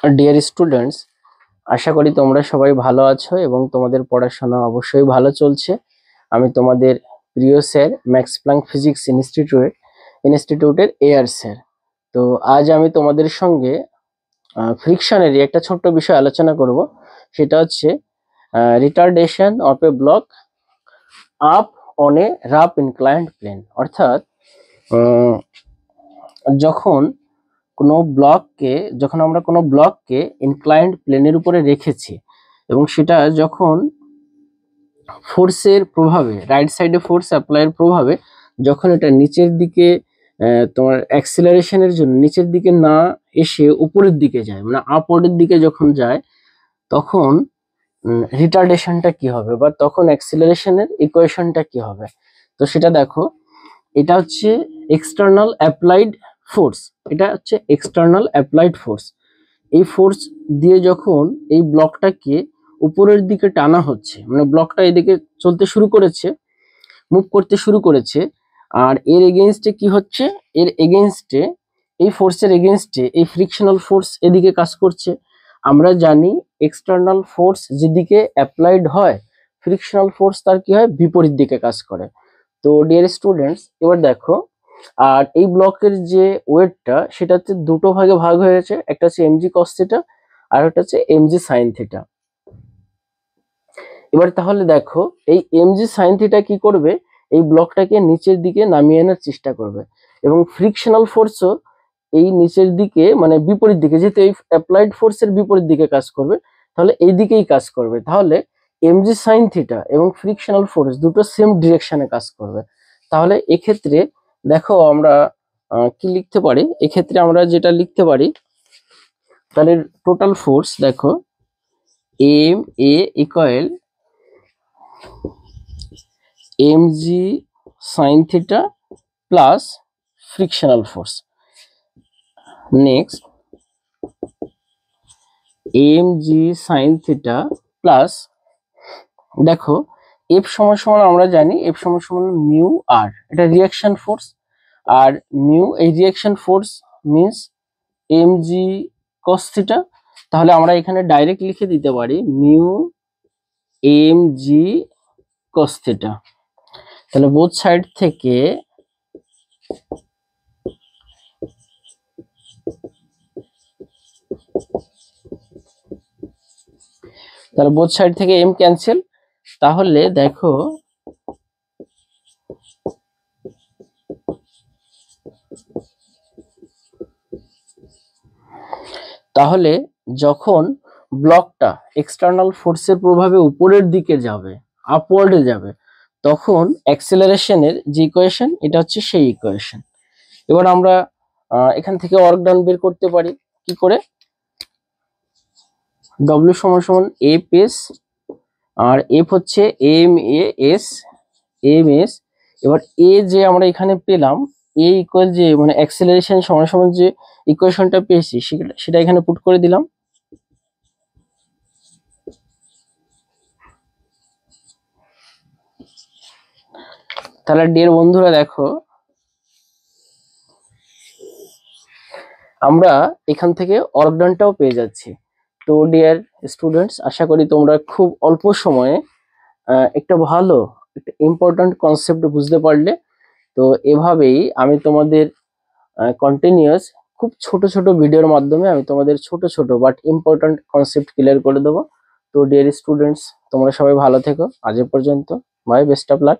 Dear students, আশা করি তোমরা সবাই ভালো আছো এবং তোমাদের পড়াশোনা অবশ্যই ভালো চলছে। আমি তোমাদের প্রিয় স্যার, ম্যাক্স প্ল্যাঙ্ক ফিজিক্স ইনস্টিটিউটের এআর স্যার। তো আজ আমি তোমাদের সঙ্গে ফ্রিকশনেরই একটা ছোট্ট বিষয় আলোচনা করব। সেটা হচ্ছে retardation of a block up on a rough inclined plane. অর্থাৎ উম, যখন আমরা কোনো ব্লককে ইনক্লাইন্ড প্লেনের উপরে রেখেছি এবং সেটা যখন ফোর্সের প্রভাবে, রাইট সাইডে ফোর্স অ্যাপ্লাইয়ের প্রভাবে যখন এটা নিচের দিকে তোমার অ্যাক্সিলারেশনের জন্য নিচের দিকে না এসে উপরের দিকে যায়, মানে আপওয়ার্ডের দিকে যখন যায়, তখন রিটার্ডেশনটা কি হবে বা তখন অ্যাক্সিলারেশনের ইকুয়েশনটা কি হবে। তো সেটা দেখো, এটা হচ্ছে এক্সটার্নাল অ্যাপ্লাইড ফোর্স। এই ফোর্স দিয়ে যখন এই ব্লকটাকে উপরের দিকে টানা হচ্ছে, মানে ব্লকটা এদিকে চলতে শুরু করেছে, মুভ করতে শুরু করেছে, আর এর এগেইনস্টে কি হচ্ছে, এর এগেইনস্টে এই ফোর্সের এগেইনস্টে এই ফ্রিকশনাল ফোর্স এদিকে কাজ করছে। আমরা জানি এক্সটার্নাল ফোর্স যেদিকে অ্যাপ্লাইড হয়, ফ্রিকশনাল ফোর্স তার কি হয়, বিপরীত দিকে কাজ করে। তো ডিয়ার স্টুডেন্টস, এবার দেখো, আর এই ব্লকের যে ওয়েটটা সেটা হচ্ছে দুটো ভাগে ভাগ হয়েছে, একটা হচ্ছে এমজি কস থিটা আর একটা হচ্ছে এমজি সাইন থিটা। এবার তাহলে দেখো, এই এমজি সাইন থিটা কি করবে, এই ব্লকটাকে নিচের দিকে নামিয়ে আনার চেষ্টা করবে এবং ফ্রিকশনাল ফোর্সও এই নিচের দিকে, মানে বিপরীত দিকে, যেহেতু এই অ্যাপ্লাইড ফোর্সের বিপরীত দিকে কাজ করবে, তাহলে এই দিকেই কাজ করবে। তাহলে এমজি সাইন থিটা এবং ফ্রিকশনাল ফোর্স দুটো সেম ডিরেকশনে কাজ করবে। তাহলে এক্ষেত্রে দেখো আমরা কি লিখতে পারি, এক্ষেত্রে আমরা যেটা লিখতে পারি, তাহলে টোটাল ফোর্স দেখো, M A equal mg sin theta plus frictional force. Next, mg sin theta plus, দেখো F সমান সমান আমরা জানি F সমান সমান মিউ আর, এটা রিঅ্যাকশন ফোর্স, আর মিউ এই reaction force means mg cos theta। তাহলে আমরা এখানে ডাইরেক্ট লিখে দিতে পারি মিউ mg cos theta। তাহলে বোথ সাইড থেকে এম ক্যান্সেল। তাহলে দেখো, তাহলে যখন ব্লকটা এক্সটার্নাল ফোর্সের প্রভাবে উপরের দিকে যাবে, আপওয়ার্ডে যাবে, তখন অ্যাক্সেলারেশনের যে ইকুয়েশন, এটা হচ্ছে সেই ইকুয়েশন। এবার আমরা এখান থেকে ওয়ার্ক ডান বের করতে পারি কি করে, ডব্লিউ সমান সমান এফ এস, আর এফ হচ্ছে এম এস। এবার এ যে আমরা এখানে পেলাম, এ ইকুয়াল যে, মানে অ্যাক্সেলারেশন সমান সমান যে ইকুয়েশনটা পেয়েছি সেটা এখানে পুট করে দিলাম। তাহলে ডিয়ার বন্ধুরা দেখো, আমরা এখান থেকে ওয়ার্ক ডানটাও পেয়ে যাচ্ছি। তো ডিয়ার স্টুডেন্টস, আশা করি তোমরা খুব অল্প সময়ে একটা ভালো, একটা ইম্পর্ট্যান্ট কনসেপ্ট বুঝতে পারলে। তো এভাবেই আমি তোমাদের কন্টিনিউয়াস খুব ছোট ছোট ভিডিওর মাধ্যমে আমি তোমাদের ছোট ছোট বাট ইম্পর্ট্যান্ট কনসেপ্ট ক্লিয়ার করে দেবো। তো ডিয়ার স্টুডেন্টস, তোমরা সবাই ভালো থেকো। আজ এ পর্যন্ত, বাই, বেস্ট অফ লাক।